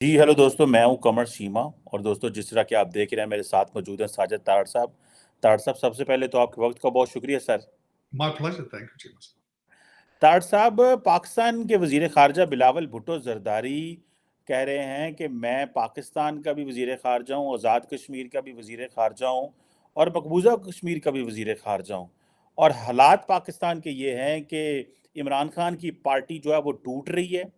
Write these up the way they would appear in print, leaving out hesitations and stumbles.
जी, hello दोस्तों, मैं हूँ कमर शीमा। और दोस्तों, जिस तरह कि आप देख रहे हैं, मेरे साथ मौजूद हैं साजिद तारड़ साहब। तारड़ साहब, सबसे पहले तो आपके वक़्त का बहुत शुक्रिया sir. My pleasure. Thank you, James. Tarar साहब, पाकिस्तान के वज़ीर ख़ारजा बिलावल भुट्टो ज़रदारी कह रहे हैं कि मैं पाकिस्तान का भी वज़ीर ख़ारजा हूँ, आज़ाद कश्मीर का भी वज़ीर ख़ारजा हूँ और मकबूज़ा कश्मीर का भी वज़ीर ख़ारजा हूँ। और हालात पाकिस्तान के ये हैं कि इमरान खान की पार्टी जो है वो टूट रही है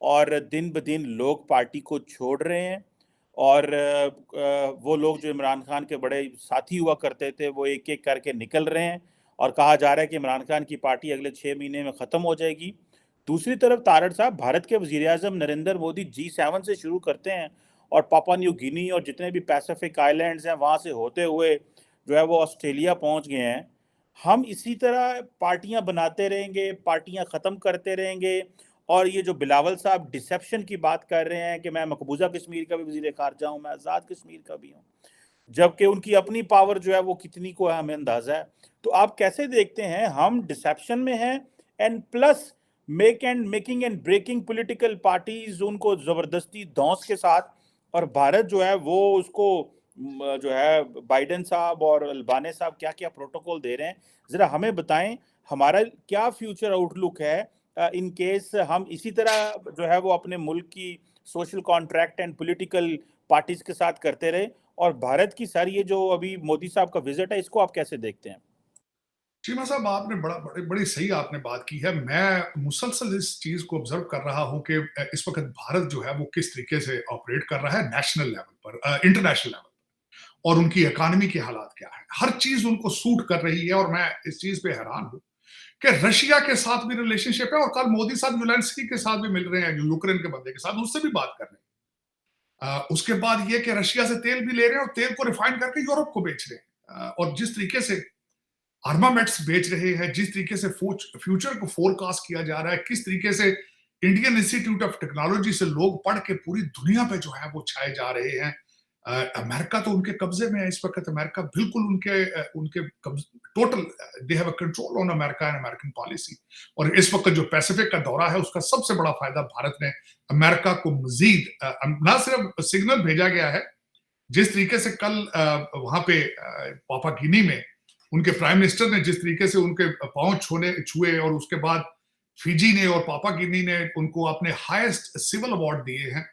और दिन-ब-दिन लोग पार्टी को छोड़ रहे हैं। और वो लोग जो इमरान खान के बड़े साथी हुआ करते थे, वो एक-एक करके निकल रहे हैं और कहा जा रहा है कि इमरान खान की पार्टी अगले 6 महीने में ख़त्म हो जाएगी। दूसरी तरफ तारड़ साहब, भारत के वज़ीर-ए-आज़म नरेंद्र मोदी G7 से शुरू करते हैं और पापुआ न्यू गिनी और जितने भी पैसिफिक आइलैंड्स हैं, वहाँ से होते हुए जो है वो ऑस्ट्रेलिया पहुँच गए हैं। हम इसी तरह पार्टियाँ बनाते रहेंगे, पार्टियाँ ख़त्म करते रहेंगे और ये जो बिलावल साहब डिसेप्शन की बात कर रहे हैं कि मैं मकबूजा कश्मीर का भी वज़ीर ख़ारजा हूँ, मैं आज़ाद कश्मीर का भी हूँ। जबकि उनकी अपनी पावर जो है वो कितनी को है हमें अंदाज़ा है। तो आप कैसे देखते हैं, हम डिसेप्शन में हैं and plus making and breaking political parties उनको ज़बरदस्ती धौंस के साथ, और भारत जो है वो उसको जो है बाइडेन साहब और अल्बाने साहब क्या-क्या प्रोटोकॉल दे रहे हैं। ज़रा हमें बताएँ, हमारा क्या फ्यूचर आउटलुक है इन केस हम इसी तरह जो है वो अपने मुल्क की social contract and political parties के साथ करते रहे। और भारत की सर ये जो अभी मोदी साहब का विजिट है, इसको आप कैसे देखते हैं? चीमा साहब, आपने बड़ी सही आपने बात की है। मैं मुसलसल इस चीज को ऑब्जर्व कर रहा हूं कि इस वक्त भारत जो है वो किस तरीके से ऑपरेट कर रहा है नेशनल लेवल पर, इंटरनेशनल लेवल पर, और उनकी इकोनॉमी के हालात क्या है। हर चीज उनको सूट कर रही है और मैं इस चीज पे हैरान हूं कि रशिया के साथ भी रिलेशनशिप है और कल मोदी साहब ज़ेलेंस्की के साथ भी मिल रहे हैं, यूक्रेन के बंदे के साथ, उससे भी बात कर रहे हैं। उसके बाद ये कि रशिया से तेल भी ले रहे हैं और तेल को रिफाइन करके यूरोप को बेच रहे हैं। और जिस तरीके से आर्मामेंट्स बेच रहे हैं, जिस तरीके से फ्यूचर को फोरकास्ट किया जा रहा है, किस तरीके से इंडियन इंस्टीट्यूट ऑफ टेक्नोलॉजी से लोग पढ़ के पूरी दुनिया पे जो है वो छाए जा रहे हैं। अमेरिका तो उनके कब्जे में है इस वक्त। अमेरिका बिल्कुल उनके total they have a control on America and American policy. और इस वक्त जो पैसिफिक का दौरा है उसका सबसे बड़ा फायदा भारत ने अमेरिका को मजीद ना सिर्फ सिग्नल भेजा गया है, जिस तरीके से कल वहां पे पापा गिनी में उनके प्राइम मिनिस्टर ने जिस तरीके से उनके पांव छुए और उसके बाद फिजी ने और पापा गिनी ने उनको अपने हाईएस्ट सिविल अवार्ड दिए हैं।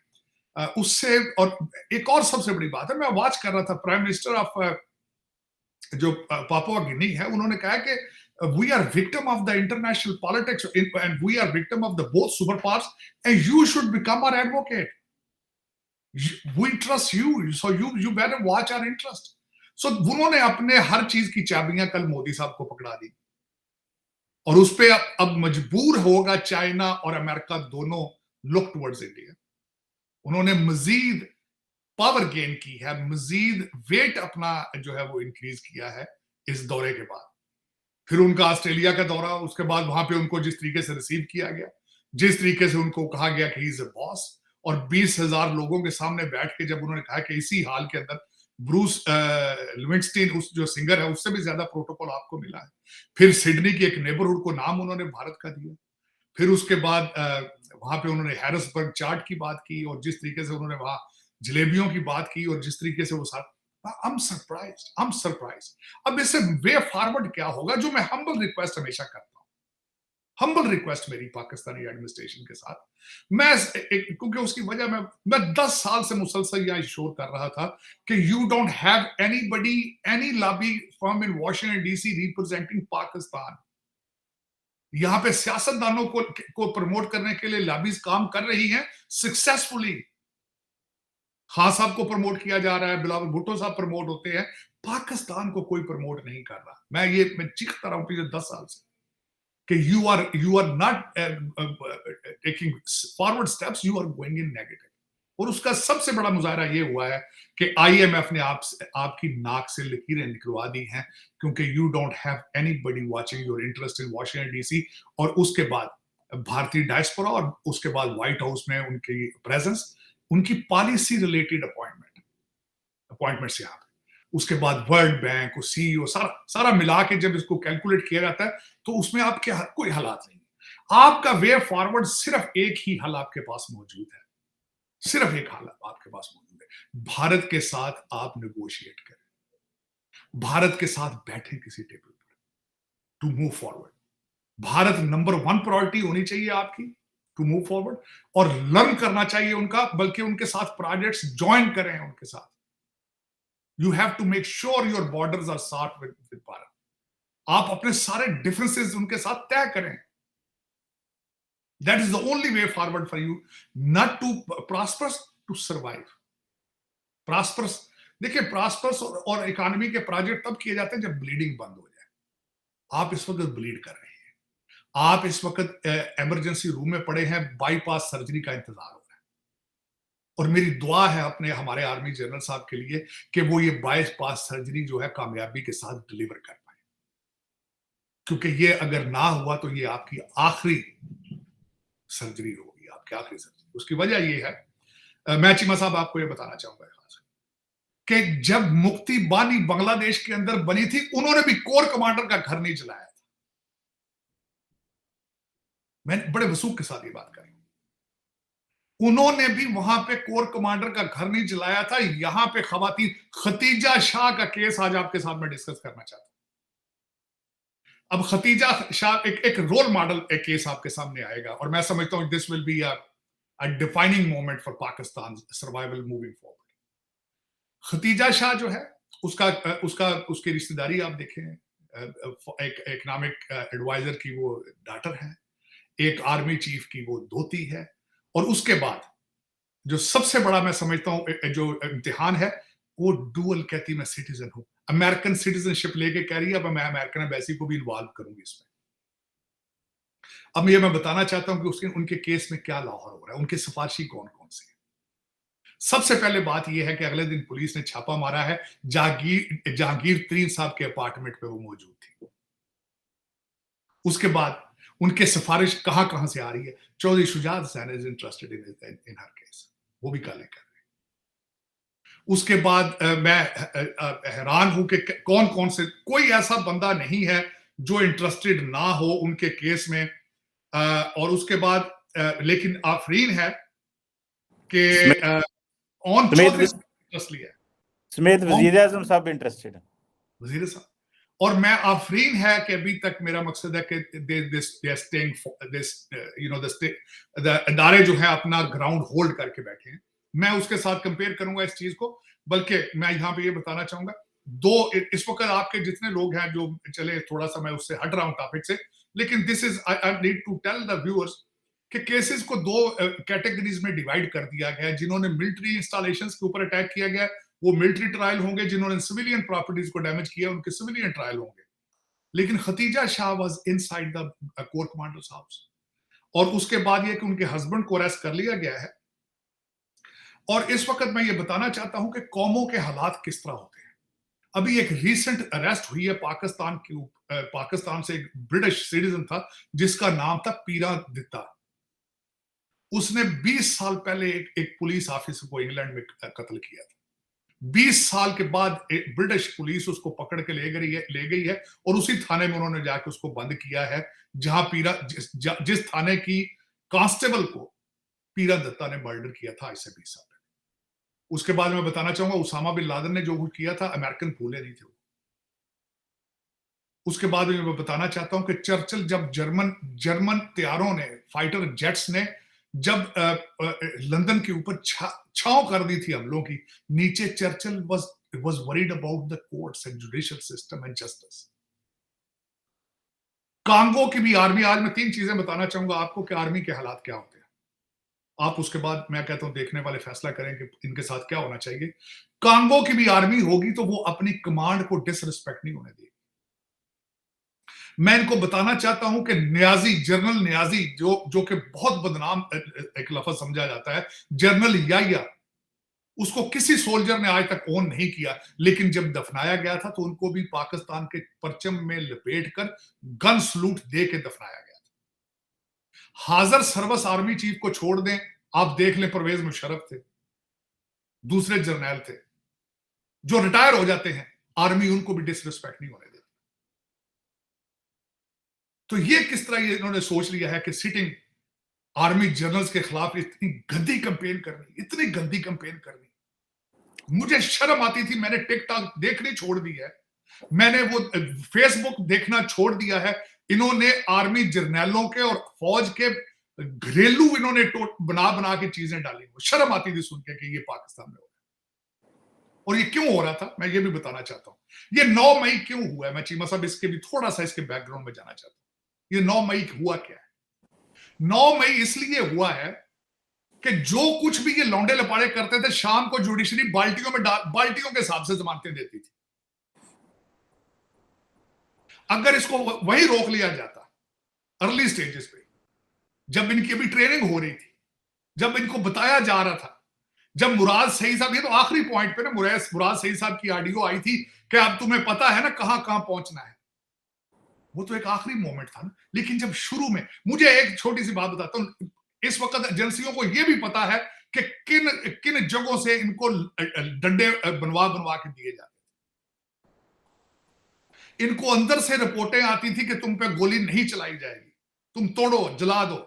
उससे और एक और सबसे बड़ी बात है, मैं वॉच कर रहा था प्राइम मिनिस्टर ऑफ जो पापुआ गिनी है, उन्होंने कहा कि we are victim of the international politics and we are victim of the both super powers and you should become our advocate. We trust you, so you better watch our interest. So उन्होंने अपने हर चीज की चाबियां कल मोदी साहब को पकड़ा दी और उस पे अब मजबूर होगा चाइना और अमेरिका दोनों लुक टुवर्ड्स इंडिया। उन्होंने मजीद पावर गेन की है, मजीद वेट अपना जो है वो इंक्रीज किया है इस दौरे के बाद। फिर उनका ऑस्ट्रेलिया का दौरा, उसके बाद वहां पे उनको जिस तरीके से रिसीव किया गया, जिस तरीके से उनको कहा गया कि ही इज अ बॉस, और 20,000 लोगों के सामने बैठ के जब उन्होंने कहा कि इसी हाल के अंदर ब्रूस लिविंगस्टीन उस जो सिंगर है उससे भी ज्यादा प्रोटोकॉल आपको मिला है। फिर सिडनी के एक नेबरहुड को नाम उन्होंने भारत का दिया। फिर उसके बाद वहां पे उन्होंने हैरिसबर्ग चार्ट की बात की और जिस तरीके से उन्होंने वहां जलेबियों की बात की और जिस तरीके से वो साथ, आई एम सरप्राइज्ड। अब इससे वे फॉरवर्ड क्या होगा, जो मैं हम्बल रिक्वेस्ट हमेशा करता हूं, हम्बल रिक्वेस्ट मेरी पाकिस्तानी एडमिनिस्ट्रेशन के साथ, क्योंकि उसकी वजह मैं 10 साल से मुसलसल यह शोर कर रहा था कि you don't have anybody, any lobby firm in Washington DC representing Pakistan. यहाँ पे सियासतदानों को प्रमोट करने के लिए लॉबीज काम कर रही हैं सक्सेसफुली। खान साहब को प्रमोट किया जा रहा है, बिलावल भुट्टो साहब प्रमोट होते हैं, पाकिस्तान को कोई प्रमोट नहीं कर रहा। मैं चीखता रहा हूं पिछले 10 साल से कि you are not taking forward steps, you are going in negative. और उसका सबसे बड़ा मुजाहरा ये हुआ है कि आईएमएफ ने आपकी नाक से लकीरें निकलवा दी हैं, क्योंकि you don't have anybody watching your interest in Washington DC. और उसके बाद भारतीय डायस्पोरा और उसके बाद व्हाइट हाउस में उनकी प्रेजेंस, उनकी पॉलिसी रिलेटेड अपॉइंटमेंट्स यहाँ पे, उसके बाद वर्ल्ड बैंक, सीईओ, सारा सारा मिला के जब इसको कैलकुलेट किया जाता है तो उसमें आपके कोई हालात नहीं। आपका वे फॉरवर्ड सिर्फ एक ही हल आपके पास मौजूद है, सिर्फ एक हालत आपके पास मौजूद है, भारत के साथ आप नेगोशिएट करें, भारत के साथ बैठें किसी टेबल पर to move forward. Bharat number 1 priority होनी चाहिए आपकी टू मूव फॉरवर्ड, और लर्न करना चाहिए उनका, बल्कि उनके साथ प्रोजेक्ट्स ज्वाइन करें उनके साथ। You have to make sure your borders are sort with Bharat. आप अपने सारे डिफरेंसेस उनके साथ तय करें। That is the only way forward for you, not to prospers, to survive. Prospers, देखिए प्रॉस्पर्स और इकोनॉमी के प्रोजेक्ट तब किए जाते हैं जब ब्लीडिंग बंद हो जाए। आप इस वक्त ब्लीड कर रहे हैं, आप इस वक्त इमरजेंसी रूम में पड़े हैं, बाईपास सर्जरी का इंतजार हो रहा है, और मेरी दुआ है अपने हमारे आर्मी जनरल साहब के लिए कि वो ये बाईपास सर्जरी जो है कामयाबी के साथ डिलीवर कर पाए, क्योंकि ये अगर ना हुआ तो ये आपकी आखिरी सर्जरी होगी, आपकी आखिरी सर्जरी। उसकी वजह ये है, मैं चीमा साहब आपको ये बताना चाहूंगा कि जब मुक्ति बानी बांग्लादेश के अंदर बनी थी, उन्होंने भी कोर कमांडर का घर नहीं जलाया था। मैं बड़े वसूख के साथ ये बात कर रहा हूं, उन्होंने भी वहां पे कोर कमांडर का घर नहीं जलाया था। यहां पे खवातीन, खतीजा शाह का केस आज आपके साथ में डिस्कस करना चाहता हूं। अब खतीजा शाह एक रोल मॉडल एक केस आपके सामने आएगा, और मैं समझता हूं this will be a defining moment for Pakistan survival moving forward. Khatija Shah जो है, उसकी रिश्तेदारी आप देखें, एक इकोनॉमिक एडवाइजर की वो डॉटर है, एक आर्मी चीफ की वो धोती है, और उसके बाद जो सबसे बड़ा मैं समझता हूं जो इम्तिहान है, वो डुअल कहती मैं सिटीजन हूं, अमेरिकन सिटीजनशिप लेके कह रही है अब मैं अमेरिकन एम्बेसी को भी इन्वॉल्व करूंगी इसमें। अब ये मैं बताना चाहता हूं कि उसके उनके केस में क्या लाहौर हो रहा है, उनके सिफारशी कौन कौन से हैं। सबसे पहले बात यह है कि अगले दिन पुलिस ने छापा मारा है, जहांगीर तरीन साहब के अपार्टमेंट पे वो मौजूद थी। उसके बाद उनके सिफारिश कहां कहां से आ रही है, Chaudhry Shujaat Hussain is interested in her case, वो भी काले कर रहे हैं। उसके बाद मैं हैरान हूं कि कौन कौन से, कोई ऐसा बंदा नहीं है जो इंटरेस्टेड ना हो उनके केस में। और उसके बाद लेकिन आफरीन है कि ऑन चौधरी इंटरेस्ट लिया है, समेत वजीर आजम साहब इंटरेस्टेड है, वजीर साहब। और मैं आफरीन है कि अभी तक मेरा मकसद है कि इदारे जो है अपना ग्राउंड होल्ड करके बैठे हैं। मैं उसके साथ कंपेयर करूंगा इस चीज को, बल्कि मैं यहां पे ये बताना चाहूंगा, इस वक्त आपके जितने लोग हैं जो, चले थोड़ा सा मैं उससे हट रहा हूं टॉपिक से, लेकिन this is I need to tell the viewers कि केसेस को दो कैटेगरीज में डिवाइड कर दिया गया है। जिन्होंने मिलिट्री इंस्टॉलेशंस के ऊपर अटैक किया गया, वो मिलिट्री ट्रायल होंगे, जिन्होंने सिविलियन प्रॉपर्टीज को डैमेज किया उनके सिविलियन ट्रायल होंगे। लेकिन Khatija Shah was inside the core commanders house, और उसके बाद ये कि उनके हस्बैंड को अरेस्ट कर लिया गया है। और इस वक्त मैं ये बताना चाहता हूं कि कौमों के हालात किस तरह होते हैं। अभी एक रीसेंट अरेस्ट हुई है पाकिस्तान से, एक ब्रिटिश सिटीजन था जिसका नाम था पीरा दित्ता। उसने 20 साल पहले एक पुलिस ऑफिसर को इंग्लैंड में कत्ल किया था। 20 साल के बाद ब्रिटिश पुलिस उसको पकड़ के ले गई है, और उसी थाने में उन्होंने जाके उसको बंद किया है, जहां जिस थाने की कांस्टेबल को पीरा दत्ता ने मर्डर किया था आज से 20 साल पहले। उसके बाद मैं बताना चाहूंगा उसामा बिन लादेन ने जो कुछ किया था, अमेरिकन भूले नहीं थे। उसके बाद मैं बताना चाहता हूं कि चर्चिल, जब जर्मन तैयारों ने, फाइटर जेट्स ने जब लंदन के ऊपर छांव कर दी थी हमलों की, नीचे Churchill was worried about the courts and judicial system and justice। Congo की भी आर्मी, आज मैं 3 चीजें बताना चाहूंगा आपको कि आर्मी के हालात क्या होते हैं। आप उसके बाद मैं कहता हूं देखने वाले फैसला करें कि इनके साथ क्या होना चाहिए। कांगो की भी आर्मी होगी तो वो अपनी कमांड को डिसरिस्पेक्ट नहीं होने देगी। मैं इनको बताना चाहता हूं कि जनरल न्याजी, जो कि बहुत बदनाम एक लफ्ज समझा जाता है, जनरल याया, उसको किसी सोल्जर ने आज तक ओन नहीं किया, लेकिन जब दफनाया गया था तो उनको भी पाकिस्तान के परचम में लपेट कर गन सलूट दे के दफनाया गया था। हाजर सर्विस आर्मी चीफ को छोड़ दें, आप देख लें, परवेज मुशर्रफ थे, दूसरे जर्नैल थे, जो रिटायर हो जाते हैं, आर्मी उनको भी डिसरिस्पेक्ट नहीं होने देती। तो ये किस तरह इन्होंने सोच लिया है कि सिटिंग आर्मी जनरल्स के खिलाफ इतनी गंदी कैंपेन करनी, इतनी गंदी कैंपेन करनी। मुझे शर्म आती थी, मैंने टिकटॉक देखनी छोड़ दी है, मैंने वो फेसबुक देखना छोड़ दिया है। इन्होंने आर्मी जर्नैलों के और फौज के घरेलू इन्होंने बना बना के चीजें डाली। शर्म आती थी सुन के कि ये पाकिस्तान में हो रहा है। और ये क्यों हो रहा था, मैं ये भी बताना चाहता हूं। ये 9 मई क्यों हुआ है, मैं चीमा साहब इसके भी थोड़ा सा इसके बैकग्राउंड में जाना चाहता हूं। ये 9 मई हुआ क्या है? 9 मई इसलिए हुआ है कि जो कुछ भी ये लौंडे लपाड़े करते थे, शाम को जुडिशरी बाल्टियों के हिसाब से जमानतें देती थी। अगर इसको वही रोक लिया जाता अर्ली स्टेजेस पे, जब इनकी अभी ट्रेनिंग हो रही थी, जब इनको बताया जा रहा था, जब मुराद सही साहब, ये तो आखिरी पॉइंट पे ना मुराद सही साहब की ऑडियो आई थी कि अब तुम्हें पता है ना कहां कहां पहुंचना है, वो तो एक आखिरी मोमेंट था ना। लेकिन जब शुरू में, मुझे एक छोटी सी बात बताता हूं, इस वक्त एजेंसियों को यह भी पता है कि किन किन जगहों से इनको डंडे बनवा बनवा के दिए जाते। इनको अंदर से रिपोर्टें आती थी कि तुम पे गोली नहीं चलाई जाएगी, तुम तोड़ो जला दो।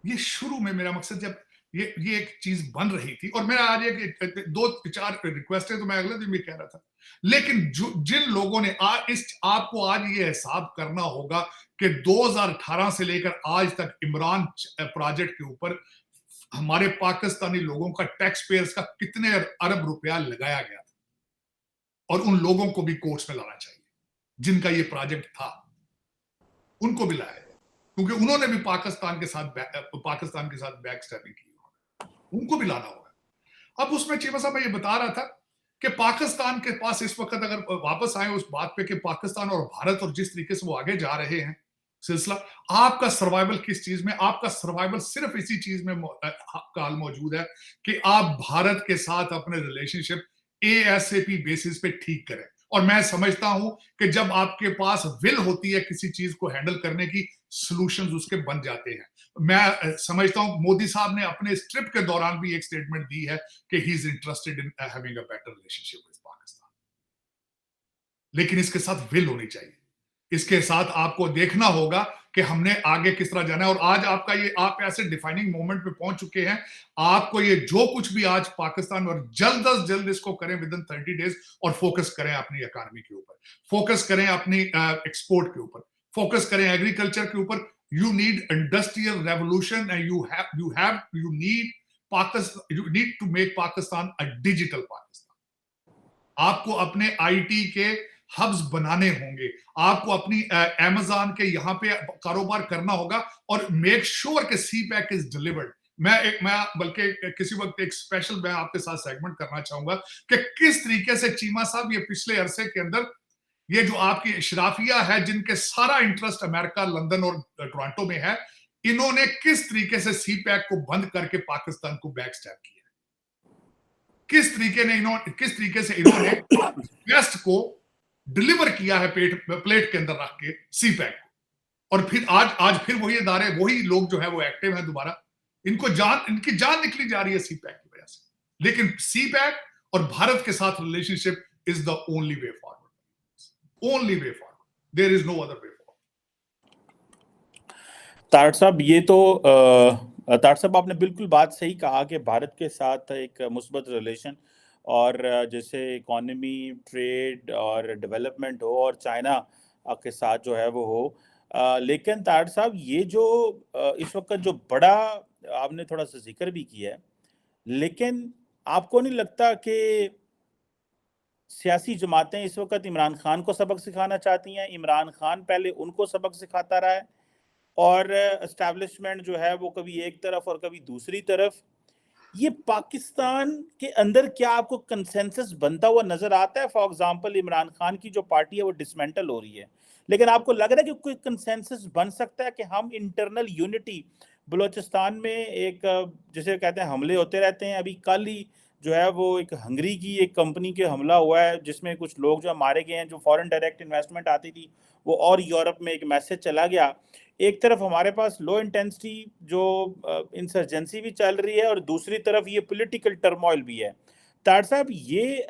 ये शुरू में मेरा मकसद, जब ये एक चीज बन रही थी, और मेरा आज एक 2-4 रिक्वेस्ट है तो मैं अगले दिन भी कह रहा था। लेकिन जिन लोगों ने आपको आज ये हिसाब करना होगा कि 2018 से लेकर आज तक इमरान प्रोजेक्ट के ऊपर हमारे पाकिस्तानी लोगों का, टैक्स पेयर्स का कितने अरब रुपया लगाया गया था। और उन लोगों को भी कोर्ट्स में लाना चाहिए जिनका ये प्रोजेक्ट था, उनको भी लाया जाए, क्योंकि उन्होंने भी पाकिस्तान के साथ बैक स्टैबिंग की, उनको भी लाना होगा। अब उसमें चीमा साहब मैं ये बता रहा था कि पाकिस्तान के पास इस वक्त, अगर वापस आए उस बात पे कि पाकिस्तान और भारत और जिस तरीके से वो आगे जा रहे हैं सिलसिला, आपका सर्वाइवल किस चीज में? आपका सर्वाइवल सिर्फ इसी चीज में काल मौजूद है कि आप भारत के साथ अपने रिलेशनशिप एएसएपी बेसिस पे ठीक करें। और मैं समझता हूं कि जब आपके पास विल होती है किसी चीज को हैंडल करने की, सॉल्यूशंस उसके बन जाते हैं। मैं समझता हूं मोदी साहब ने अपने इस ट्रिप के दौरान भी एक स्टेटमेंट दी है कि he is interested in having a better relationship with Pakistan. लेकिन इसके साथ विल होनी चाहिए, इसके साथ आपको देखना होगा कि हमने आगे किस तरह जाना है। और आज आपका ये, आप ऐसे डिफाइनिंग मोमेंट पे पहुंच चुके हैं, आपको ये जो कुछ भी आज पाकिस्तान, और जल्द अज जल्द इसको करें विद इन 30 डेज, और फोकस करें अपनी इकोनॉमी के ऊपर, फोकस करें अपनी एक्सपोर्ट के ऊपर, फोकस करें एग्रीकल्चर के ऊपर। You need industrial revolution and you need to make Pakistan a digital Pakistan. आपको अपने आईटी के हब्स बनाने होंगे, आपको अपनी अमेज़न के यहां पे कारोबार करना होगा, और मेक श्योर कि सीपैक इज डिलीवर्ड। मैं बल्कि किसी वक्त एक स्पेशल मैं आपके साथ सेगमेंट करना चाहूंगा कि किस तरीके से चीमा साहब ये पिछले अरसे के अंदर, ये जो आपकी इशराफिया है जिनके सारा इंटरेस्ट अमेरिका, लंदन और टोरंटो में है, इन्होंने किस तरीके से सीपैक को बंद करके पाकिस्तान को बैकस्टैब किया, किस तरीके से इन्होंने वेस्ट को डिलीवर किया है प्लेट के अंदर रख के सीपैक को। और फिर आज फिर वही इदारे, वही लोग जो है वो एक्टिव है दोबारा। इनकी जान निकली जा रही है सीपैक की वजह से। लेकिन सीपैक और भारत के साथ relationship is the only way forward, only way forward, there is no other way forward. Tarar Sahab, ये तो तारड़ साहब आपने बिल्कुल बात सही कहा कि भारत के साथ एक मुस्बत रिलेशन, और जैसे इकोनॉमी, ट्रेड और डेवलपमेंट हो, और चाइना के साथ जो है वो हो। लेकिन तारड़ साहब, ये जो इस वक्त जो बड़ा आपने थोड़ा सा जिक्र भी किया है, लेकिन आपको नहीं लगता कि सियासी जमातें इस वक्त इमरान खान को सबक सिखाना चाहती हैं? इमरान खान पहले उनको सबक सिखाता रहा है, और एस्टैब्लिशमेंट जो है वो कभी एक तरफ और कभी दूसरी तरफ। ये पाकिस्तान के अंदर क्या आपको कंसेंसस बनता हुआ नजर आता है? फॉर एग्जांपल, इमरान खान की जो पार्टी है वो डिसमेंटल हो रही है, लेकिन आपको लग रहा है कि कोई कंसेंसस बन सकता है कि हम इंटरनल यूनिटी, बलूचिस्तान में एक जैसे कहते हैं हमले होते रहते हैं, अभी कल ही जो है वो एक हंगरी की एक कंपनी के हमला हुआ है जिसमें कुछ लोग जो मारे गए हैं, जो फॉरेन डायरेक्ट इन्वेस्टमेंट आती थी वो, और यूरोप में एक मैसेज चला गया। एक तरफ हमारे पास लो इंटेंसिटी जो इंसर्जेंसी भी चल रही है, और दूसरी तरफ ये पॉलिटिकल टर्मोइल भी है। तार साहब, ये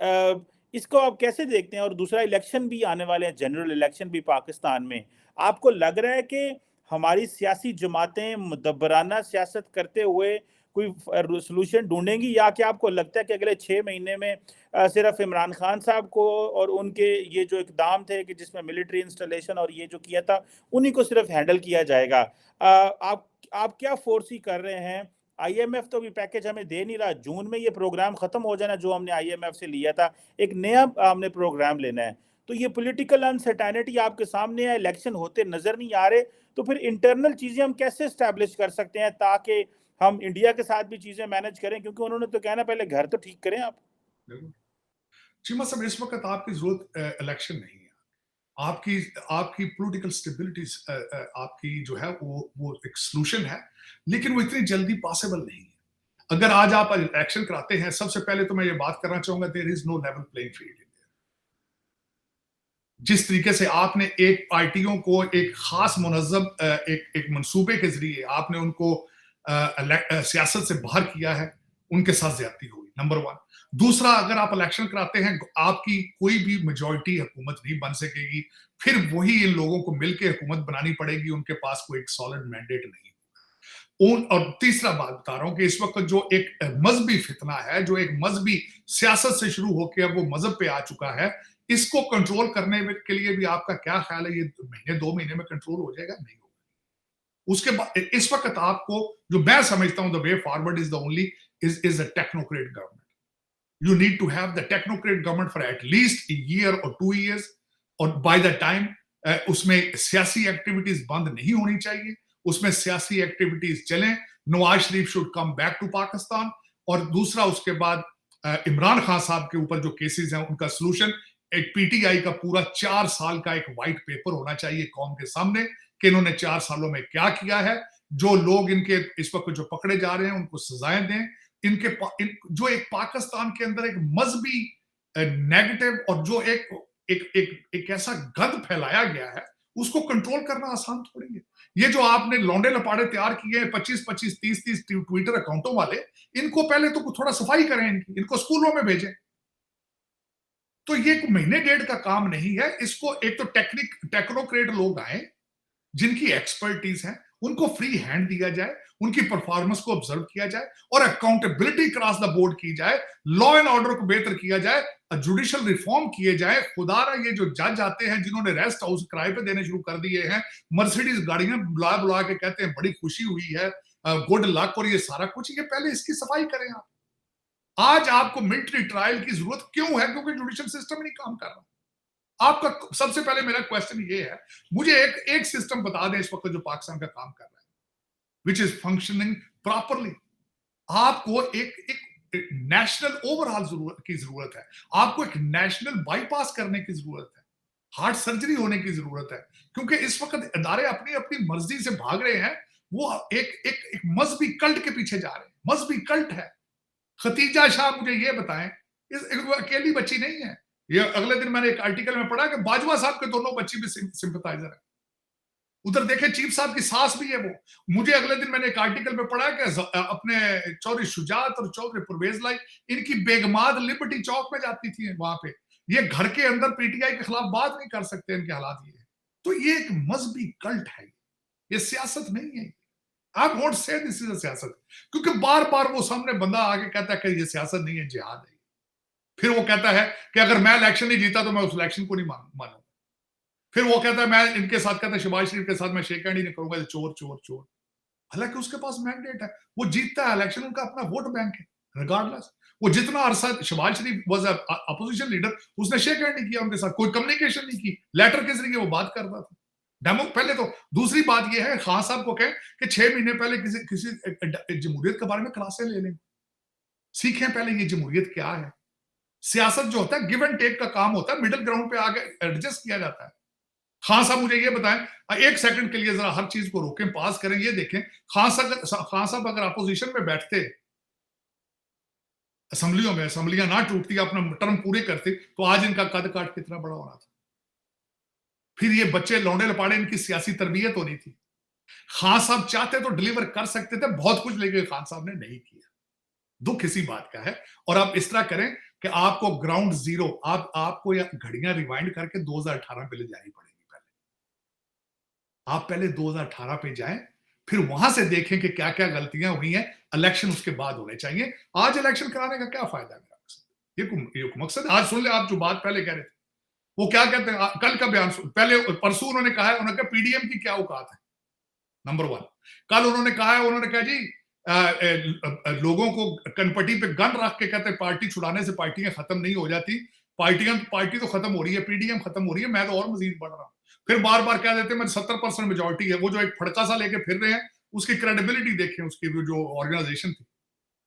इसको आप कैसे देखते हैं? और दूसरा, इलेक्शन भी आने वाले हैं, जनरल इलेक्शन भी पाकिस्तान में। आपको लग रहा है कि हमारी सियासी जमातें मुदब्बराना सियासत करते हुए कोई सॉल्यूशन ढूँढेंगी, या क्या आपको लगता है कि अगले 6 महीने में सिर्फ़ इमरान खान साहब को और उनके ये जो इक़दाम थे कि जिसमें मिलिट्री इंस्टॉलेशन और ये जो किया था, उन्हीं को सिर्फ़ हैंडल किया जाएगा? आप क्या फ़ोर्सी कर रहे हैं? आईएमएफ तो अभी पैकेज हमें दे नहीं रहा, जून में ये प्रोग्राम ख़त्म हो जाना जो हमने आईएमएफ से लिया था, एक नया हमने प्रोग्राम लेना है। तो ये पॉलिटिकल अनसर्टेनिटी आपके सामने है, इलेक्शन होते नज़र नहीं आ रहे, तो फिर इंटरनल चीज़ें हम कैसे एस्टैब्लिश कर सकते हैं ताकि हम इंडिया के साथ भी चीज़ें मैनेज करें? क्योंकि उन्होंने तो कहना पहले घर तो ठीक करें आप। बिल्कुल। चीमा साहब, इस वक़्त आपकी ज़रूरत इलेक्शन नहीं है। आपकी आपकी पॉलिटिकल स्टेबिलिटी आपकी जो है वो एक सॉल्यूशन है, लेकिन वो इतनी जल्दी पॉसिबल नहीं है। अगर आज आप इलेक्शन कराते हैं, सबसे पहले तो मैं ये बात करना चाहूँगा, there is no level playing field in there. जिस तरीके से आपने एक पार्टियों को एक खास मुनज़्ज़म एक मंसूबे के ज़रिए आपने उनको सियासत से बाहर किया है, उनके साथ ज़्यादती हुई, नंबर 1। दूसरा, अगर आप इलेक्शन कराते हैं, आपकी कोई भी मेजॉरिटी हुकूमत नहीं बन सकेगी, फिर वही इन लोगों को मिलके हुकूमत बनानी पड़ेगी, उनके पास कोई एक सॉलिड मैंडेट नहीं। और तीसरा बात बता रहा हूं कि इस वक्त जो एक मजहबी फितना है, जो एक मजहबी सियासत से शुरू होकर अब वो मजहब पे आ चुका है, इसको कंट्रोल करने के लिए भी आपका क्या ख्याल है, ये महीने 2 महीने में कंट्रोल हो जाएगा? नहीं होगा। उसके बाद इस वक्त आपको, जो मैं समझता हूं the way forward is the only is a technocrat government. You need to have the technocrat government for at least year और 2 years, और बाय द टाइम उसमें सियासी एक्टिविटीज बंद नहीं होनी चाहिए, उसमें सियासी एक्टिविटीज चलें। Nawaz Sharif should come back to Pakistan. और दूसरा, उसके बाद इमरान खान साहब के ऊपर जो केसेस हैं उनका सोल्यूशन, एक पीटीआई का पूरा 4 साल का एक व्हाइट पेपर होना चाहिए कौम के सामने कि इन्होंने 4 सालों में क्या किया है। जो लोग इनके इस वक्त जो पकड़े जा रहे हैं उनको सजाएं दें। जो एक पाकिस्तान के अंदर एक मजहबी नेगेटिव और जो एक ऐसा गंद फैलाया गया है, उसको कंट्रोल करना आसान थोड़ी है। ये जो आपने लौंडे लपाड़े तैयार किए हैं 25-25, 30-30 ट्विटर अकाउंटों वाले, इनको पहले तो थोड़ा सफाई करें, इनको स्कूलों में भेजें। तो ये एक महीने डेढ़ का काम नहीं है। इसको एक तो टेक्नोक्रेट लोग आए जिनकी एक्सपर्टीज है, उनको फ्री हैंड दिया जाए, उनकी परफॉर्मेंस को ऑब्जर्व किया जाए और अकाउंटेबिलिटी क्रॉस द बोर्ड की जाए, लॉ एंड ऑर्डर को बेहतर किया जाए, जुडिशियल रिफॉर्म किए जाए। खुदारा ये जो जज आते हैं जिन्होंने रेस्ट हाउस किराए पे देने शुरू कर दिए हैं, मर्सिडीज गाड़ियां बुला बुला के कहते हैं बड़ी खुशी हुई है, गुड लक, और ये सारा कुछ, ये पहले इसकी सफाई करें आप। आज आपको मिलिट्री ट्रायल की जरूरत क्यों है? क्योंकि जुडिशियल सिस्टम नहीं काम कर रहा। आपका सबसे पहले मेरा क्वेश्चन ये है, मुझे एक सिस्टम बता दें इस वक्त जो पाकिस्तान का काम कर रहा है, विच इज फंक्शनिंग प्रॉपरली। आपको एक नेशनल ओवरऑल की जरूरत है। आपको एक नेशनल बाईपास करने की जरूरत है। हार्ट सर्जरी होने की जरूरत है, क्योंकि इस वक्त इदारे अपनी अपनी मर्जी से भाग रहे हैं। वो एक मजहबी कल्ट के पीछे जा रहे हैं। मजहबी कल्ट है। खतीजा शाह, मुझे ये बताएं, वो अकेली बच्ची नहीं है। ये अगले दिन मैंने एक आर्टिकल में पढ़ा कि बाजवा साहब के दोनों बच्ची भी सिंपथाइजर है। उधर देखे चीफ साहब की सास भी है वो। मुझे अगले दिन मैंने एक आर्टिकल में पढ़ा कि अपने चौधरी शुजात और चौधरी परवेज लाई, इनकी बेगमाद लिबर्टी चौक में जाती थी वहां पे। ये घर के अंदर पीटीआई के खिलाफ बात नहीं कर सकते, इनके हालात ये है। तो ये एक मजहबी कल्ट है, ये सियासत नहीं है। आप वोट से दिस इज सियासत, क्योंकि बार बार वो सामने बंदा आके कहता है कि ये सियासत नहीं है, जिहाद है। फिर वो कहता है कि अगर मैं इलेक्शन नहीं जीता तो मैं उस इलेक्शन को नहीं मानूंगा। फिर वो कहता है, मैं इनके साथ, कहता है शहबाज शरीफ के साथ मैं शेक हैंड ही नहीं करूंगा, चोर चोर चोर। हालांकि उसके पास मैंडेट है, वो जीतता है इलेक्शन, उनका अपना वोट बैंक है। रिगार्डलेस, वो जितना अरसा शहबाज शरीफ वाज अपोजिशन लीडर, उसने शेक हैंड नहीं किया उनके साथ, कोई कम्युनिकेशन नहीं की, लेटर के जरिए वो बात करता था। डेमो पहले तो। दूसरी बात यह है, खान साहब को कहें कि 6 महीने पहले किसी जमहूरियत के बारे में क्लासें ले लें, सीखें पहले ये जमहूरियत क्या है। सियासत जो होता है गिव एंड टेक का काम होता है, मिडिल ग्राउंड पे आगे एडजस्ट किया जाता है। खान साहब मुझे ये बताएं, एक सेकंड के लिए जरा हर चीज को रोकें, पास करें, ये देखें, खान साहब अगर अपोजिशन में बैठते, असेंबलियों में, असेंबलियां ना टूटती, अपना टर्म पूरे करते, तो आज इनका कद काट कितना बड़ा होना था। फिर ये बच्चे लौंडे लपाड़े, इनकी सियासी तरबियत होनी थी। खान साहब चाहते तो डिलीवर कर सकते थे बहुत कुछ, लेकिन खान साहब ने नहीं किया। दुख इसी बात का है। और आप इस तरह करें कि आपको ग्राउंड जीरो, आपको घड़ियां रिवाइंड करके 2018 पे ले जानी पड़ेगी। आप पहले 2018 पे जाएं, फिर वहां से देखें कि क्या क्या गलतियां हुई हैं, इलेक्शन उसके बाद होने चाहिए। आज इलेक्शन कराने का क्या फायदा है? मेरा मकसद ये मकसद आज सुन ले, आप जो बात पहले कह रहे थे, वो क्या कहते हैं, कल का बयान सुन, पहले परसों उन्होंने कहा है, उन्होंने कहा पीडीएम की क्या औकात है, नंबर वन। कल उन्होंने कहा है, उन्होंने कहा जी लोगों को कनपट्टी पे गन रख के कहते हैं पार्टी छुड़ाने से पार्टियां खत्म नहीं हो जाती, पार्टी तो खत्म हो रही है, पीडीएम खत्म हो रही है, मैं तो और मजीद बढ़ रहा हूं। फिर बार बार कह देते हैं मेरी 70% मेजोरिटी है। वो जो एक फड़का सा लेके फिर रहे हैं, उसकी क्रेडिबिलिटी देखें, उसकी जो ऑर्गेनाइजेशन थी,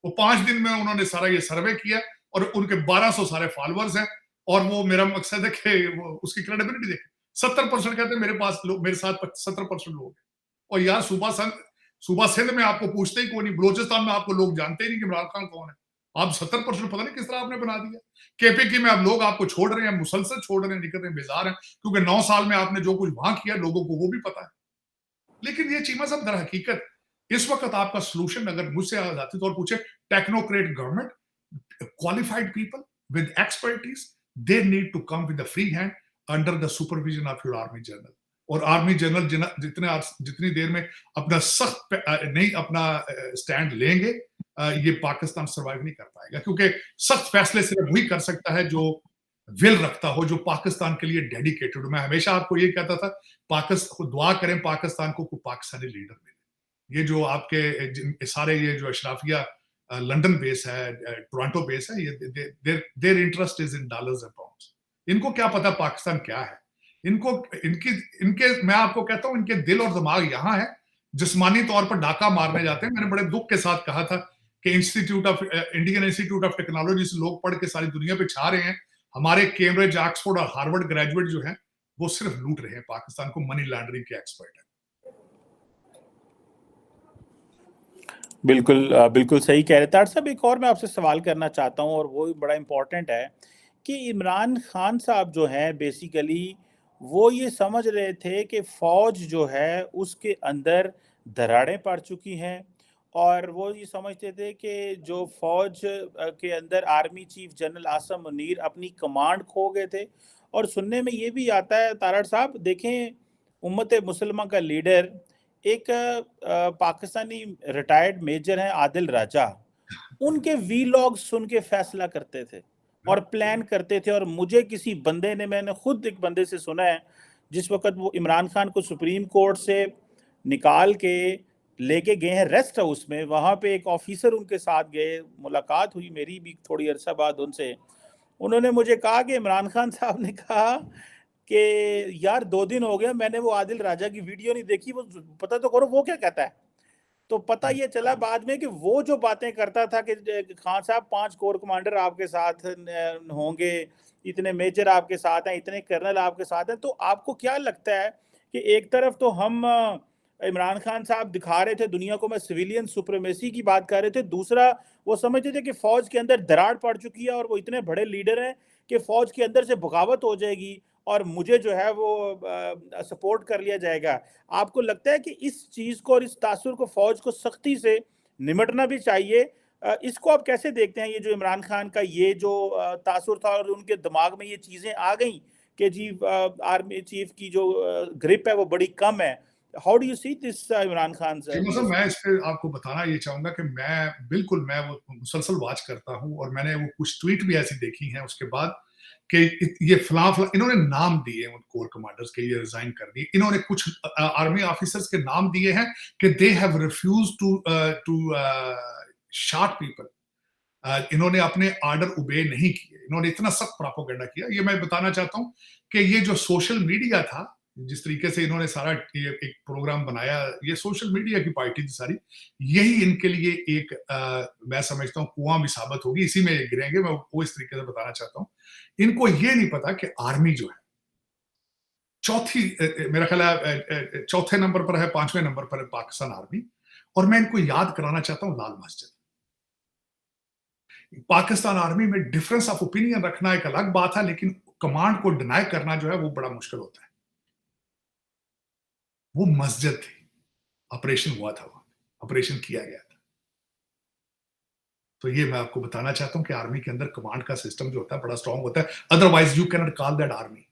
वो 5 दिन में उन्होंने सारा ये सर्वे किया और उनके 1200 सारे फॉलोअर्स हैं। और वो मेरा मकसद है कि वो उसकी क्रेडिबिलिटी देखें। 70% कहते हैं मेरे पास लोग, मेरे साथ 70% लोग हैं। और यार सूबा सिंध में आपको पूछते ही कोई नहीं, बलोचिस्तान में आपको लोग जानते ही नहीं कि इमरान खान कौन है। आप 70% पता नहीं किस तरह आपने बना दिया। केपीके में अब लोग आपको छोड़ रहे हैं, मुसलसल छोड़ रहे हैं, निकल रहे हैं, बेजार हैं, क्योंकि 9 साल में आपने जो कुछ वहां किया लोगों को वो भी पता है। लेकिन ये चीमा साहब दर हकीकत इस वक्त आपका सोल्यूशन अगर मुझसे आ जाती तो और पूछे, technocrat government, qualified people with expertise, they need to come with a free hand under the supervision of your army general। और आर्मी जनरल जितनी देर में अपना सख्त नहीं अपना स्टैंड लेंगे, ये पाकिस्तान सर्वाइव नहीं कर पाएगा, क्योंकि सख्त फैसले सिर्फ वही कर सकता है जो विल रखता हो, जो पाकिस्तान के लिए डेडिकेटेड हो। मैं हमेशा आपको ये कहता था, पाकिस्तान दुआ करें पाकिस्तान को पाकिस्तानी लीडर मिले। ये जो आपके सारे ये जो अशराफिया लंदन बेस है, टोरंटो बेस है, ये their interest is in dollars and pounds. इनको क्या पता पाकिस्तान क्या है। इनको इनके मैं आपको कहता हूं, इनके दिल और दिमाग यहां है, जिस्मानी तौर पर डाका मारने जाते हैं। मैंने बड़े दुख के साथ कहा था कि इंडियन इंस्टीट्यूट ऑफ टेक्नोलॉजी से लोग पढ़ के सारी दुनिया पे छा रहे हैं, हमारे कैम्ब्रिज, ऑक्सफोर्ड और हार्वर्ड ग्रेजुएट जो हैं वो सिर्फ लूट रहे हैं पाकिस्तान को, मनी लॉन्ड्रिंग के एक्सपर्ट है। बिल्कुल बिल्कुल सही कह रहे थे साहब। एक और मैं आपसे सवाल करना चाहता हूँ और वो भी बड़ा इम्पोर्टेंट है कि इमरान खान साहब जो हैं बेसिकली वो ये समझ रहे थे कि फ़ौज जो है उसके अंदर दरारें पड़ चुकी हैं, और वो ये समझते थे कि जो फ़ौज के अंदर army chief general Asim Munir अपनी कमांड खो गए थे। और सुनने में ये भी आता है तारड़ साहब, देखें उम्मत मुसलमा का लीडर एक पाकिस्तानी रिटायर्ड मेजर हैं आदिल राजा, उनके वीलॉग सुन के फैसला करते थे और प्लान करते थे। और मुझे किसी बंदे ने, मैंने खुद एक बंदे से सुना है, जिस वक्त वो इमरान खान को सुप्रीम कोर्ट से निकाल के लेके गए हैं रेस्ट हाउस में, वहाँ पे एक ऑफिसर उनके साथ गए, मुलाकात हुई मेरी भी थोड़ी अरसा बाद उनसे। उन्होंने मुझे कहा कि इमरान खान साहब ने कहा कि यार 2 दिन हो गया मैंने वो आदिल राजा की वीडियो नहीं देखी, वो पता तो करो वो क्या कहता है। तो पता ये चला बाद में कि वो जो बातें करता था कि खान साहब 5 कोर कमांडर आपके साथ होंगे, इतने मेजर आपके साथ हैं, इतने कर्नल आपके साथ हैं। तो आपको क्या लगता है कि एक तरफ तो हम इमरान खान साहब दिखा रहे थे दुनिया को, मैं सिविलियन सुप्रीमेसी की बात कर रहे थे, दूसरा वो समझते थे कि फौज के अंदर दरार पड़ चुकी है और वो इतने बड़े लीडर हैं कि फौज के अंदर से बगावत हो जाएगी और मुझे जो है वो सपोर्ट कर लिया जाएगा। आपको लगता है कि इस चीज़ को और इस तासुर को फौज को सख्ती से निमटना भी चाहिए? इसको आप कैसे देखते हैं, ये जो इमरान खान का ये जो तासुर था और उनके दिमाग में ये चीज़ें आ गई कि जी आर्मी चीफ की जो ग्रिप है वो बड़ी कम है। How do you see this Imran Khan ji, मतलब मैं इस पे आपको बताना ये चाहूंगा कि मैं वो मुसलसल वॉच करता हूँ, और मैंने वो कुछ ट्वीट भी ऐसी देखी हैं उसके बाद कि ये फला फला इन्होंने नाम दिए उन कोर कमांडर्स के, ये रिजाइन कर दिए। इन्होंने कुछ आर्मी ऑफिसर्स के नाम दिए हैं कि they have refuse to shot people. इन्होंने अपने ऑर्डर ओबे नहीं किए, इन्होंने इतना सख्त प्रोपेगेंडा किया। ये मैं बताना चाहता हूँ कि ये जो सोशल मीडिया था, जिस तरीके से इन्होंने सारा ये एक प्रोग्राम बनाया, ये सोशल मीडिया की पार्टी थी सारी, यही इनके लिए एक मैं समझता हूँ कुआं भी साबित होगी, इसी में गिरेंगे। मैं वो इस तरीके से बताना चाहता हूँ। इनको ये नहीं पता कि आर्मी जो है मेरा ख्याल है चौथे नंबर पर है, 5वें नंबर पर है पाकिस्तान आर्मी। और मैं इनको याद कराना चाहता हूँ लाल मस्जिद। पाकिस्तान आर्मी में डिफरेंस ऑफ ओपिनियन रखना एक अलग बात है, लेकिन कमांड को डिनाई करना जो है वो बड़ा मुश्किल होता है। वो मस्जिद थी, ऑपरेशन हुआ था, वहां ऑपरेशन किया गया था। तो ये मैं आपको बताना चाहता हूं कि आर्मी के अंदर कमांड का सिस्टम जो होता है बड़ा स्ट्रांग होता है, otherwise you can not call that army.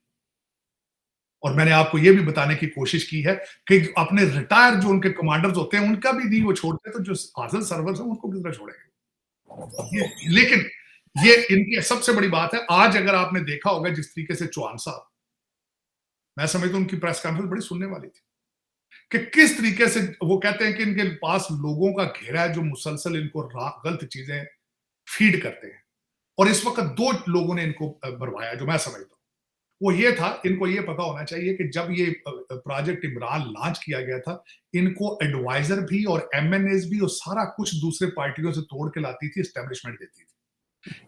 और मैंने आपको ये भी बताने की कोशिश की है कि अपने रिटायर जो उनके कमांडर्स होते हैं, उनका भी नहीं वो छोड़ते, तो जो हाज़िल सर्वर्स हैं, उनको किस तरह छोड़ेंगे? लेकिन ये इनकी सबसे बड़ी बात है, आज अगर आपने देखा होगा जिस तरीके से चौहान साहब, मैं समझता हूँ उनकी प्रेस कॉन्फ्रेंस बड़ी सुनने वाली थी, कि किस तरीके से वो कहते हैं कि इनके पास लोगों का घेरा है जो मुसलसल इनको गलत चीजें फीड करते हैं। और इस वक्त 2 लोगों ने इनको भरवाया जो मैं समझता हूँ। वो ये था, इनको ये पता होना चाहिए कि जब ये प्रोजेक्ट इमरान लॉन्च किया गया था, इनको एडवाइजर भी और एमएनएस भी और सारा कुछ दूसरे पार्टियों से तोड़ के लाती थी, एस्टेब्लिशमेंट देती थी।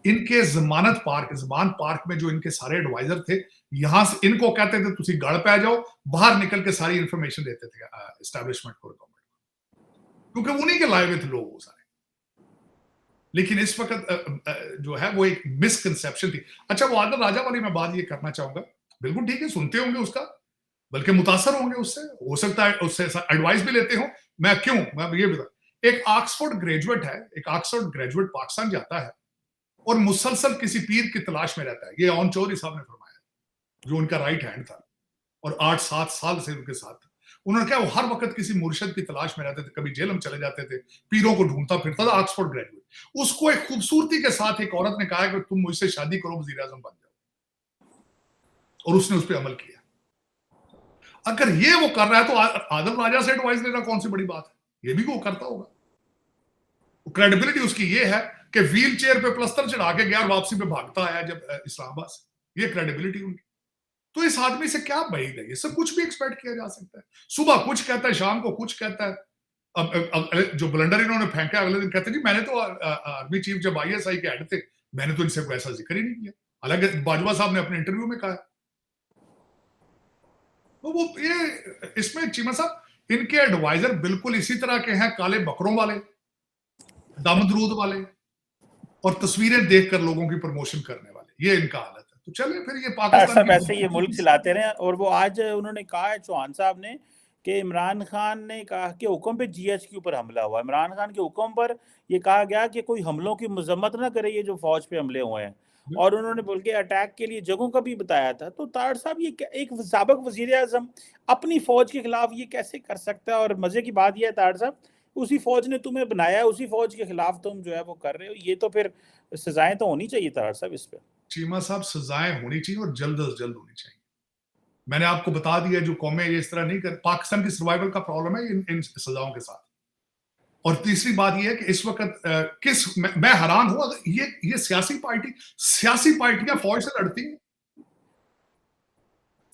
इनके जमान पार्क में जो इनके सारे एडवाइजर थे, यहां से इनको कहते थे तुसी गढ़ पे आ जाओ, बाहर निकल के सारी इंफॉर्मेशन देते थे एस्टेब्लिशमेंट को, गवर्नमेंट, क्योंकि उन्हीं के लाए हुए थे लोग वो सारे। लेकिन इस वक्त जो है वो एक मिसकंसेप्शन थी। अच्छा, वो आदर राजा वाली मैं बात ये करना चाहूंगा, बिल्कुल ठीक है, सुनते होंगे उसका, बल्कि मुतासर होंगे उससे, हो सकता है उससे एडवाइस भी लेते हो। मैं ये बता, एक ऑक्सफोर्ड ग्रेजुएट है, एक ऑक्सफोर्ड ग्रेजुएट पाकिस्तान जाता है और मुसलसल किसी पीर की तलाश में रहता है। ये ऑन चौधरी साहब ने फरमाया, जो उनका राइट हैंड था और 8-7 साल से उनके साथ था। उन्होंने क्या, वो हर वक्त किसी मुर्शद की तलाश में रहते थे, कभी जेल में चले जाते थे, पीरों को ढूंढता फिरता था, ऑक्सफोर्ड ग्रेजुएट। उसको एक खूबसूरती के साथ एक औरत ने कहा कि तुम मुझसे शादी करो, वजीर आजम बन जाओ, और उसने उस पर अमल किया। अगर ये वो कर रहा है तो आदम राजा से एडवाइस लेना कौन सी बड़ी बात है? ये भी वो करता होगा। क्रेडिबिलिटी उसकी ये है कि व्हील चेयर पे प्लस्तर चढ़ा के गया और वापसी पे भागता आया जब इस्लामाबाद से, ये क्रेडिबिलिटी उनकी। तो इस आदमी से क्या बईद है? ये सब कुछ भी एक्सपेक्ट किया जा सकता है। सुबह कुछ कहता है, शाम को कुछ कहता है। जो ब्लंडर इन्होंने फेंका, अगले दिन कहते जी मैंने तो आर्मी चीफ जब आईएसआई के हेड थे, मैंने तो इनसे कोई ऐसा जिक्र ही नहीं किया। हालांकि बाजवा साहब ने अपने इंटरव्यू में कहा। तो वो ये इसमें चीमा साहब, इनके एडवाइजर बिल्कुल इसी तरह के हैं, काले बकरों वाले, दमदरूद वाले, और तस्वीरें देखकर लोगों की प्रमोशन करने वाले। ये इनका हालत है। तो चलिए फिर, ये पाकिस्तान सब की ऐसे ये मुल्क चलाते रहे। और वो आज उन्होंने कहा है चौहान साहब ने कि इमरान खान ने कहा कि हुक्म पे जीएच के ऊपर हमला हुआ। इमरान खान के हुक्म पर ये कहा गया कि कोई हमलों की मजम्मत ना करे, ये जो फौज पे हमले हुए हैं। और उन्होंने बोल के अटैक के लिए जगहों का भी बताया था। तो तार साहब, ये एक साबिक वजीर आजम अपनी फौज के खिलाफ ये कैसे कर सकता है? और मजे की बात यह है तार साहब, उसी फौज ने तुम्हें बनाया, उसी फौज के खिलाफ तुम जो है वो कर रहे हो। ये तो फिर सजाएं तो होनी चाहिए तार साहब इस पे। चीमा साहब, सजाएं होनी चाहिए और जल्द अज जल्द होनी चाहिए। मैंने आपको बता दिया, जो कौमें ये इस तरह नहीं कर, पाकिस्तान की सर्वाइवल का प्रॉब्लम है इन सजाओं के साथ। और तीसरी बात यह है कि इस वक्त मैं हैरान हूं, ये सियासी पार्टियां फौज से लड़ती हैं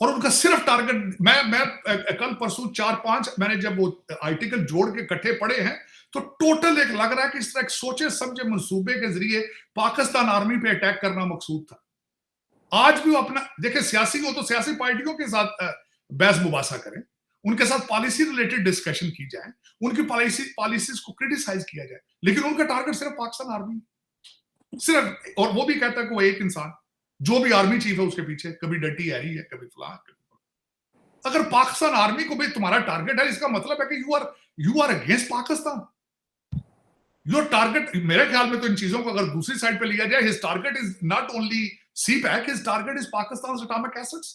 और उनका सिर्फ टारगेट, मैं कल परसों 4-5 मैंने जब वो आर्टिकल जोड़ के इकट्ठे पढ़े हैं, तो टोटल एक लग रहा है कि इस तरह एक सोचे समझे मंसूबे के जरिए पाकिस्तान आर्मी पे अटैक करना मकसूद था। आज भी वो अपना देखिए, सियासी हो तो सियासी पार्टियों के साथ बहस मुबासा करें, उनके साथ पॉलिसी रिलेटेड डिस्कशन की जाए, उनकी पॉलिसीज को क्रिटिसाइज किया जाए, लेकिन उनका टारगेट सिर्फ पाकिस्तान आर्मी, सिर्फ। और वो भी कहता है कि वो एक इंसान, जो भी आर्मी चीफ है उसके पीछे, कभी डटी हैरी है, कभी फलां। अगर पाकिस्तान आर्मी को भी तुम्हारा टारगेट है, इसका मतलब है कि you are against Pakistan. Your target, मेरे ख्याल में तो इन चीजों को अगर दूसरी साइड पे लिया जाए, his target is not only CPAC, his target is Pakistan atomic assets,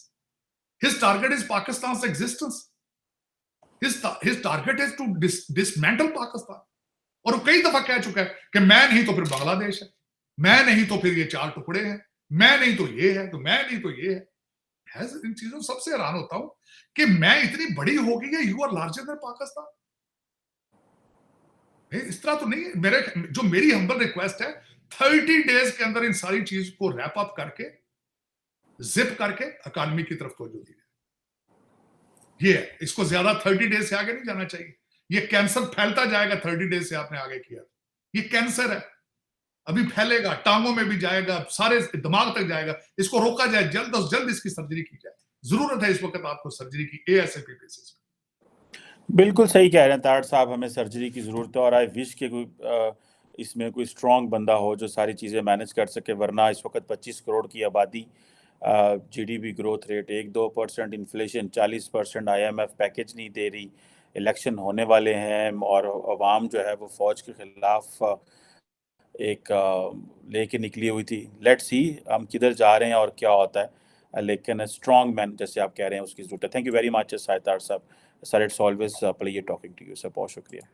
his target is Pakistan existence, his target is to dismantle Pakistan. और वो कई दफा कह चुका है कि मैं नहीं तो फिर बांग्लादेश है, मैं नहीं तो फिर ये 4 टुकड़े हैं, मैं नहीं तो ये है, तो मैं नहीं तो ये है। इन चीजों सबसे हैरान होता हूं कि मैं इतनी बड़ी हो गई है, you are larger than Pakistan. इस तरह तो नहीं है। मेरी हम्बल रिक्वेस्ट है, 30 डेज के अंदर इन सारी चीज को रैप अप करके, जिप करके अकादमी की तरफ तवज्जो दी जाए। ये है, इसको ज्यादा 30 डेज से आगे नहीं जाना चाहिए। ये कैंसर फैलता जाएगा 30 डेज से आपने आगे किया। ये कैंसर है, अभी फैलेगा, टांगों में भी जाएगा, सारे दिमाग तक जाएगा। इसको रोका जाए, जल्द से जल्द इसकी सर्जरी की जाए। जरूरत है इस वक्त आपको सर्जरी की, ASAP बेसिस पे। बिल्कुल सही कह रहे हैं तारड़ साहब, हमें सर्जरी की ज़रूरत है। और आई विश कि इसमें कोई स्ट्रॉन्ग बंदा हो जो सारी चीज़ें मैनेज कर सके। वरना इस वक्त 25 करोड़ की आबादी, GDP growth rate 1-2%, inflation 40%, IMF package नहीं दे रही, इलेक्शन होने वाले हैं और अवाम जो है वो फ़ौज के ख़िलाफ़ एक लेके निकली हुई थी। लेट्स सी हम किधर जा रहे हैं और क्या होता है। लेकिन स्ट्रॉन्ग मैन जैसे आप कह रहे हैं उसकी ज़रूरत है। थैंक यू वेरी मच साहितार साहब। Sir, it's always pleasure talking to you sir. बहुत शुक्रिया।